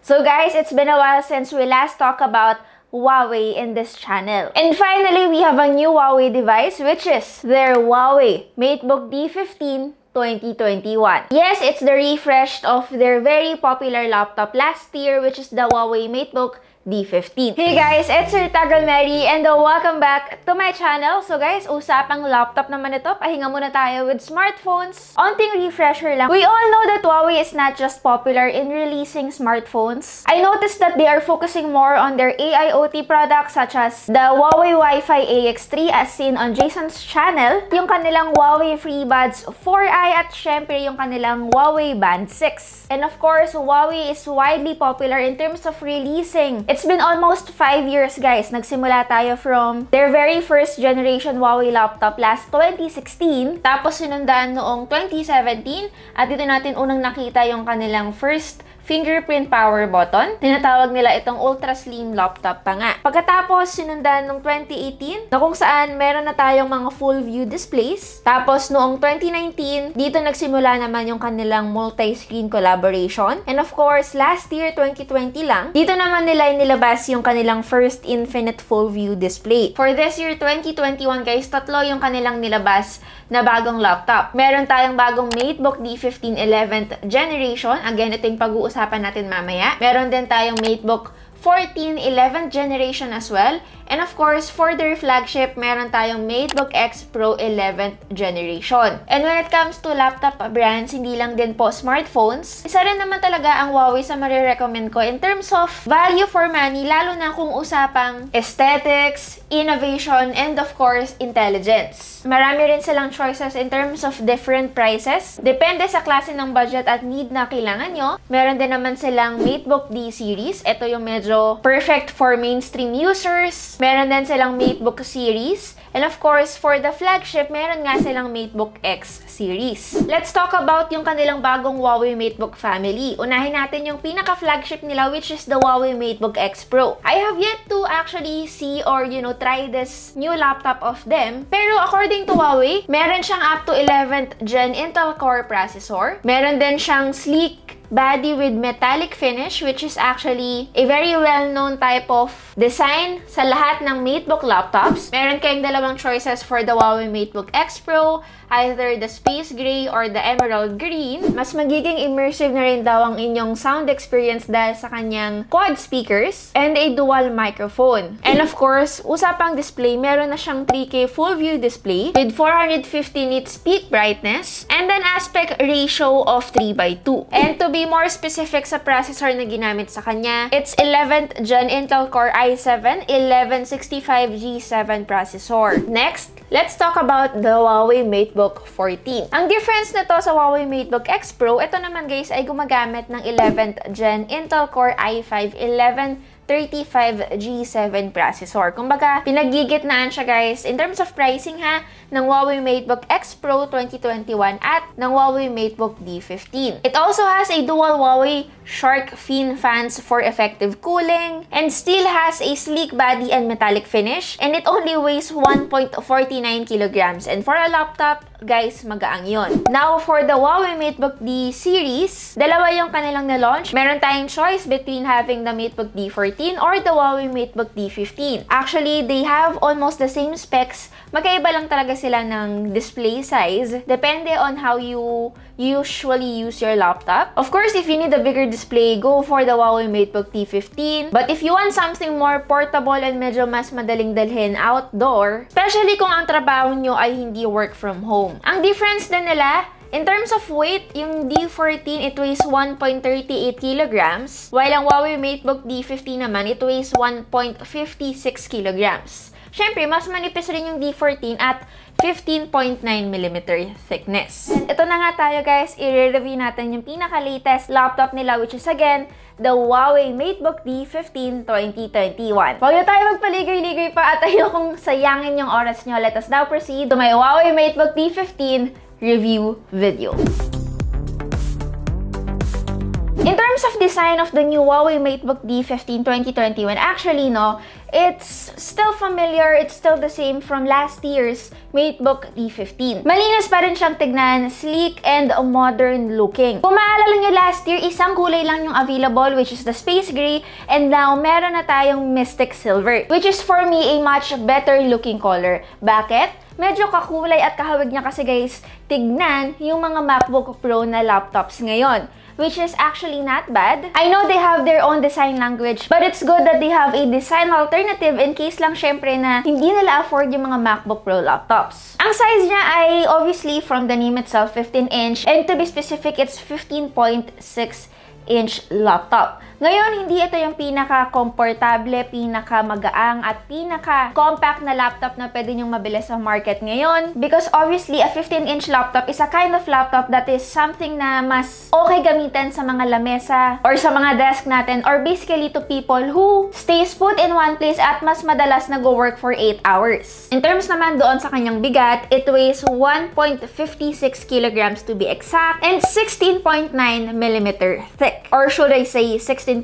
So guys, it's been a while since we last talked about Huawei in this channel. And finally, we have a new Huawei device, which is their Huawei Matebook D15 2021. Yes, it's the refresh of their very popular laptop last year, which is the Huawei Matebook D15. Hey guys, it's your Tagal Mary and welcome back to my channel. So guys, usapang laptop naman ito. Pahinga muna tayo with smartphones. Onting refresher lang. We all know that Huawei is not just popular in releasing smartphones. I noticed that they are focusing more on their AIoT products such as the Huawei Wi-Fi AX3 as seen on Jason's channel, yung kanilang Huawei FreeBuds 4i at syempre yung kanilang Huawei Band 6. And of course, Huawei is widely popular in terms of releasing. It's been almost 5 years, guys. Nagsimula tayo from their very first generation Huawei laptop last 2016. Tapos sinundan noong 2017. At dito natin unang nakita yung kanilang first fingerprint power button. Tinatawag nila itong ultra slim laptop pa nga. Pagkatapos, sinundan noong 2018 na kung saan meron na tayong mga full view displays. Tapos noong 2019, dito nagsimula naman yung kanilang multi-screen collaboration. And of course, last year, 2020 lang, dito naman nila inilabas yung kanilang first infinite full view display. For this year, 2021 guys, tatlo yung kanilang nilabas na bagong laptop. Meron tayong bagong Matebook D15 11th generation. Again, ito yung pag-uusapan natin mamaya. Meron din tayong Matebook 14 11th generation as well. And of course, for their flagship, meron tayong Matebook X Pro 11th generation. And when it comes to laptop brands, hindi lang din po smartphones, isa rin naman talaga ang Huawei sa marirecommend ko in terms of value for money, lalo na kung usapang aesthetics, innovation, and of course, intelligence. Marami rin silang choices in terms of different prices. Depende sa klase ng budget at need na kailangan nyo. Meron din naman silang Matebook D series. Ito yung medyo perfect for mainstream users. Meron din silang Matebook series. And of course, for the flagship, meron nga silang Matebook X series. Let's talk about yung kanilang bagong Huawei Matebook Family. Unahin natin yung pinaka-flagship nila, which is the Huawei Matebook X Pro. I have yet to actually see or, try this new laptop of them. Pero according to Huawei, meron siyang up to 11th Gen Intel Core processor. Meron din siyang sleek body with metallic finish, which is actually a very well-known type of design sa lahat ng Matebook laptops. Meron kayong dalawang choices for the Huawei Matebook X Pro, either the space gray or the emerald green. Mas magiging immersive na rin daw ang inyong sound experience dahil sa kanyang quad speakers and a dual microphone. And of course, usapang display, meron na siyang 3K full view display with 450 nits peak brightness and an aspect ratio of 3:2. And to be more specific sa processor na ginamit sa kanya, it's 11th Gen Intel Core i7 1165G7 processor. Next, let's talk about the Huawei Matebook 14. Ang difference nito sa Huawei Matebook X Pro, ito naman guys ay gumagamit ng 11th Gen Intel Core i5 1135G7 processor. Kumbaga, pinagigitnaan siya guys in terms of pricing ng Huawei Matebook X Pro 2021 at ng Huawei Matebook D15. It also has a dual Huawei shark fin fans for effective cooling and still has a sleek body and metallic finish, and it only weighs 1.49 kilograms. And for a laptop, guys, magaang yon. Now, for the Huawei Matebook D series, dalawa yung kanilang na-launch. Meron tayong choice between having the Matebook D14 or the Huawei Matebook D15. Actually, they have almost the same specs. Magkaiba lang talaga sila ng display size. Depende on how you usually use your laptop. Of course, if you need a bigger display, go for the Huawei Matebook D15. But if you want something more portable and medyo mas madaling dalhin outdoor, especially kung ang trabaho nyo ay hindi work from home. Ang difference din nila, in terms of weight, yung D14, it weighs 1.38 kilograms, while ang Huawei Matebook D15 naman, it weighs 1.56 kilograms. Siyempre, mas manipis rin yung D14 at 15.9mm thickness. And ito na nga tayo guys, i-review natin yung pinaka-latest laptop nila, which is again, the Huawei Matebook D15 2021. Huwag na tayo magpaligay-ligay pa at ayokong sayangin yung oras nyo. Let us now proceed to my Huawei Matebook D15 review video. In terms terms of design of the new Huawei Matebook D15 2021, actually, no, it's still familiar, it's still the same from last year's Matebook D15. Malinis pa rin siyang tignan, sleek and modern looking. Kung maalala nyo last year, isang kulay lang yung available, which is the space gray, and now meron na tayong mystic silver, which is for me a much better looking color. Bakit? Medyo kakulay at kahawig niya kasi guys, tignan yung mga MacBook Pro na laptops ngayon, which is actually not bad. I know they have their own design language, but it's good that they have a design alternative in case lang syempre na hindi nila afford yung mga MacBook Pro laptops. Ang size niya ay obviously from the name itself, 15-inch, and to be specific, it's 15.6-inch laptop. Ngayon, hindi ito yung pinaka-komportable, pinaka-magaang, at pinaka-compact na laptop na pwede nyong mabili sa market ngayon. Because obviously, a 15-inch laptop is a kind of laptop that is something na mas okay gamitin sa mga lamesa or sa mga desk natin, or basically to people who stays put in one place at mas madalas nag-work for 8 hours. In terms naman doon sa kanyang bigat, it weighs 1.56 kilograms to be exact, and 16.9 mm thick. Or should I say 16.9mm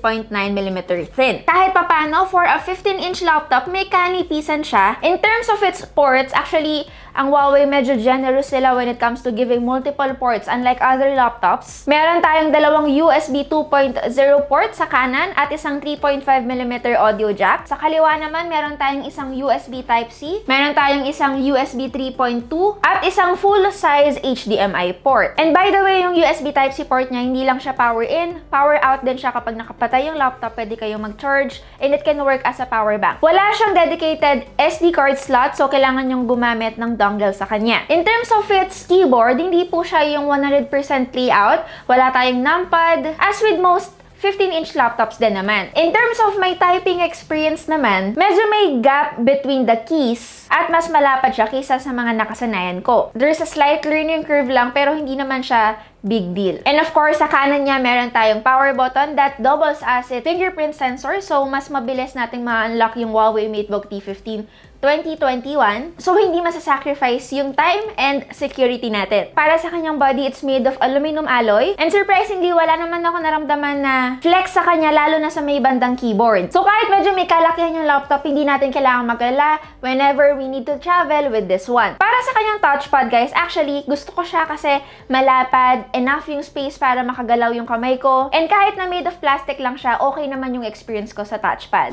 thin. Kahit papano, for a 15-inch laptop, may kanipisan siya. In terms of its ports, actually, ang Huawei medyo generous sila when it comes to giving multiple ports. Unlike other laptops, meron tayong dalawang USB 2.0 port sa kanan at isang 3.5mm audio jack. Sa kaliwa naman, meron tayong isang USB Type-C, meron tayong isang USB 3.2, at isang full-size HDMI port. And by the way, yung USB Type-C port niya, hindi lang siya power in, power out din siya kapag nakapatay yung laptop, pwede kayong mag-charge, and it can work as a power bank. Wala siyang dedicated SD card slot, so kailangan yung gumamit ng dongle sa kanya. In terms of its keyboard, hindi po siya yung 100% layout. Wala tayong numpad, as with most 15-inch laptops din naman. In terms of my typing experience naman, medyo may gap between the keys at mas malapad siya kaysa sa mga nakasanayan ko. There's a slight learning curve lang, pero hindi naman siya big deal. And of course, sa kanan niya, meron tayong power button that doubles as a fingerprint sensor, so mas mabilis nating ma-unlock yung Huawei Matebook D15 2021. So, hindi masasacrifice yung time and security natin. Para sa kanyang body, it's made of aluminum alloy. And surprisingly, wala naman ako naramdaman na flex sa kanya, lalo na sa may bandang keyboard. So, kahit medyo may kalakihan yung laptop, hindi natin kailangan mag-alala whenever we need to travel with this one. Para sa kanyang touchpad, guys, actually, gusto ko siya kasi malapad, enough yung space para makagalaw yung kamay ko. And kahit na made of plastic lang siya, okay naman yung experience ko sa touchpad.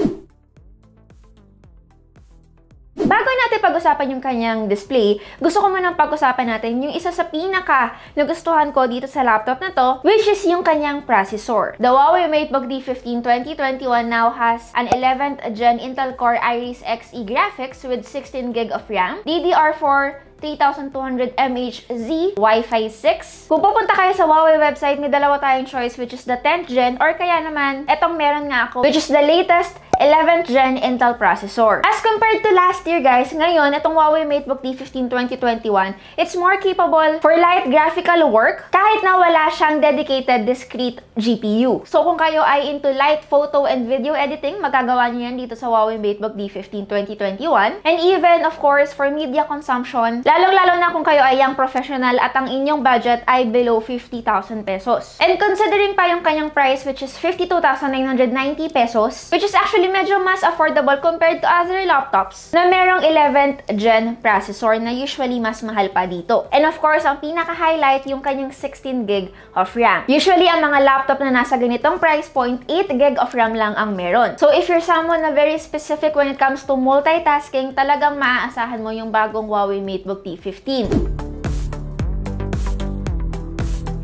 Bago natin pag-usapan yung kanyang display, gusto ko munang pag-usapan natin yung isa sa pinaka nagustuhan ko dito sa laptop na to, which is yung kanyang processor. The Huawei Matebook D15 2021 now has an 11th Gen Intel Core Iris Xe graphics with 16GB of RAM, DDR4 3200 mHz, Wi-Fi 6. Kung pupunta kayo sa Huawei website, may dalawa tayong choice, which is the 10th Gen, or kaya naman, etong meron nga ako, which is the latest 11th Gen Intel processor. As compared to last year, guys, ngayon, itong Huawei Matebook D15 2021, it's more capable for light graphical work, kahit na wala siyang dedicated discrete GPU. So, kung kayo ay into light photo and video editing, magagawa niyo yan dito sa Huawei Matebook D15 2021. And even, of course, for media consumption, lalong-lalo na kung kayo ay young professional at ang inyong budget ay below 50,000 pesos. And considering pa yung kanyang price, which is 52,990 pesos, which is actually medyo mas affordable compared to other laptops na merong 11th Gen processor na usually mas mahal pa dito. And of course, ang pinaka-highlight yung kanyang 16GB of RAM. Usually, ang mga laptop na nasa ganitong price point, 8GB of RAM lang ang meron. So, if you're someone na very specific when it comes to multitasking, talagang maaasahan mo yung bagong Huawei Matebook D15.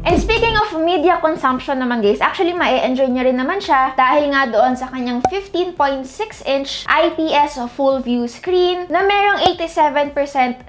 And speaking of media consumption naman, guys, actually ma-enjoy nyo rin naman siya dahil nga doon sa kanyang 15.6-inch IPS full view screen na merong 87%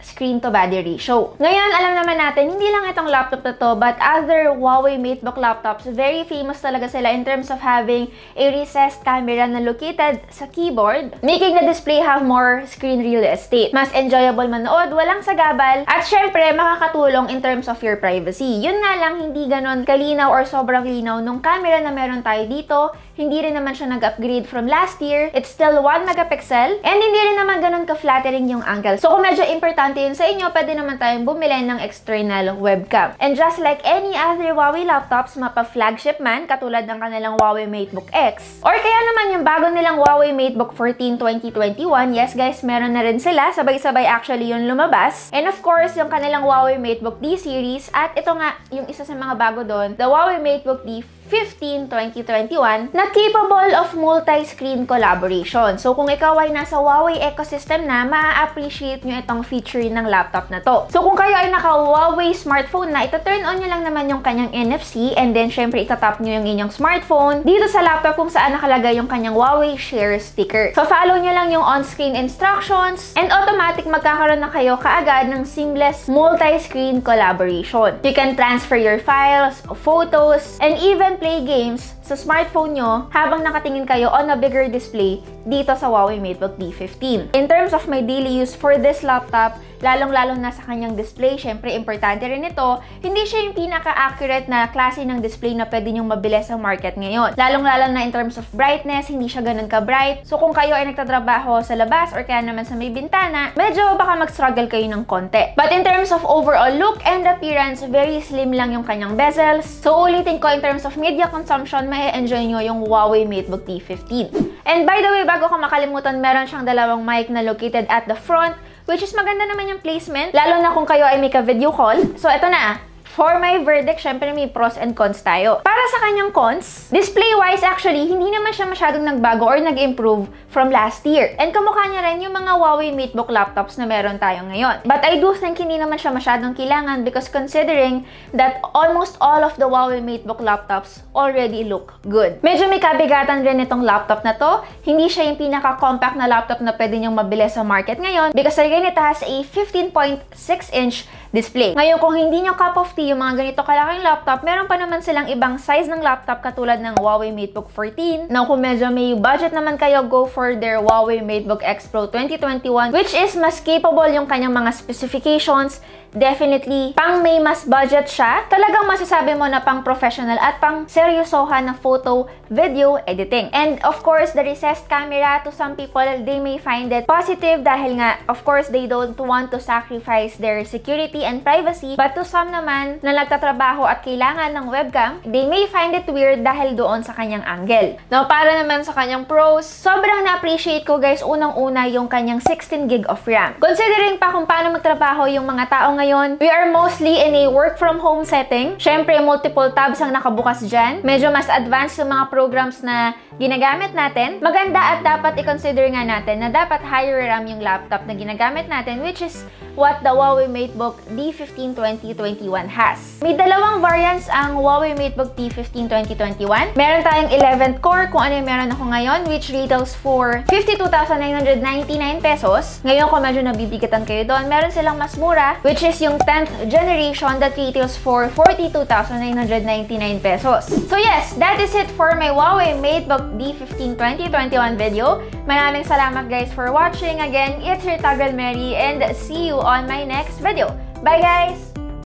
screen to body ratio. Ngayon, alam naman natin, hindi lang itong laptop na to, but other Huawei Matebook laptops, very famous talaga sila in terms of having a recessed camera na located sa keyboard, making the display have more screen real estate. Mas enjoyable manood, walang sagabal, at syempre, makakatulong in terms of your privacy. Yun nga lang, hindi ganon kalinaw or sobrang linaw nung camera na meron tayo dito. Hindi rin naman siya nag-upgrade from last year. It's still 1 megapixel. And hindi rin naman ganun ka-flattering yung angle. So kung medyo importante yun sa inyo, pwede naman tayong bumili ng external webcam. And just like any other Huawei laptops, mapa-flagship man, katulad ng kanilang Huawei Matebook X. Or kaya naman yung bago nilang Huawei Matebook 14 2021. Yes guys, meron na rin sila. Sabay-sabay actually yung lumabas. And of course, yung kanilang Huawei Matebook D series. At ito nga, yung isa sa mga bago doon, the Huawei Matebook D15 2021 na capable of multi-screen collaboration. So kung ikaw ay nasa Huawei ecosystem na, ma-appreciate nyo itong feature ng laptop na to. So kung kayo ay naka-Huawei smartphone na, ito-turn on nyo lang naman yung kanyang NFC and then syempre itatap nyo yung inyong smartphone dito sa laptop kung saan nakalagay yung kanyang Huawei Share sticker. So follow nyo lang yung on-screen instructions and automatic magkakaroon na kayo kaagad ng seamless multi-screen collaboration. You can transfer your files, photos, and even play games sa smartphone nyo habang nakatingin kayo on a bigger display dito sa Huawei Matebook D15. In terms of my daily use for this laptop, lalong-lalo na sa kanyang display, syempre importante rin ito, hindi siya yung pinaka-accurate na klase ng display na pwede nyong mabili sa market ngayon. Lalong-lalo na in terms of brightness, hindi siya ganun ka-bright. So kung kayo ay nagtatrabaho sa labas or kaya naman sa may bintana, medyo baka mag-struggle kayo ng konti. But in terms of overall look and appearance, very slim lang yung kanyang bezels. So ulitin ko, in terms of media consumption, ma-enjoy nyo yung Huawei Matebook D15. And by the way, bago ko makalimutan, meron siyang dalawang mic na located at the front, which is maganda naman yung placement, lalo na kung kayo ay may ka-video call. So eto na. For my verdict, syempre may pros and cons tayo. Para sa kanyang cons, display-wise actually, hindi naman siya masyadong nagbago or nag-improve from last year. And kamukha niya rin yung mga Huawei Matebook laptops na meron tayo ngayon. But I do think hindi naman siya masyadong kailangan because considering that almost all of the Huawei Matebook laptops already look good. Medyo may kabigatan rin itong laptop na to. Hindi siya yung pinaka-compact na laptop na pwede niyong mabili sa market ngayon because again, it has a 15.6-inch display. Ngayon, kung hindi nyo cup of tea yung mga ganito kalaking laptop, meron pa naman silang ibang size ng laptop katulad ng Huawei Matebook 14. Now, kung medyo may budget naman kayo, go for their Huawei Matebook X Pro 2021, which is mas capable yung kanyang mga specifications. Definitely, pang may mas budget siya, talagang masasabi mo na pang professional at pang seryosohan na photo, video editing. And of course, the recessed camera, to some people, they may find it positive dahil nga, of course, they don't want to sacrifice their security and privacy. But to some naman na nagtatrabaho at kailangan ng webcam, they may find it weird dahil doon sa kanyang angle. Now, para naman sa kanyang pros, sobrang na-appreciate ko guys, unang-una yung kanyang 16GB of RAM. Considering pa kung paano magtrabaho yung mga tao ngayon, we are mostly in a work from home setting. Syempre, multiple tabs ang nakabukas dyan. Medyo mas advanced yung mga programs na ginagamit natin. Maganda at dapat i-consider nga natin na dapat higher RAM yung laptop na ginagamit natin, which is what the Huawei Matebook D15 2021 has. May dalawang variants ang Huawei Matebook D15 2021. Meron tayong 11th core, kung ano yung meron ako ngayon, which retails for 52,999 pesos. Ngayon, kung medyo nabibigatan kayo doon, meron silang mas mura, which is yung 10th generation that retails for 42,999 pesos. So yes, that is it for my Huawei Matebook D15 2021 video. Maraming salamat guys for watching. Again, it's your Tagal Mary and see you on my next video. Bye guys!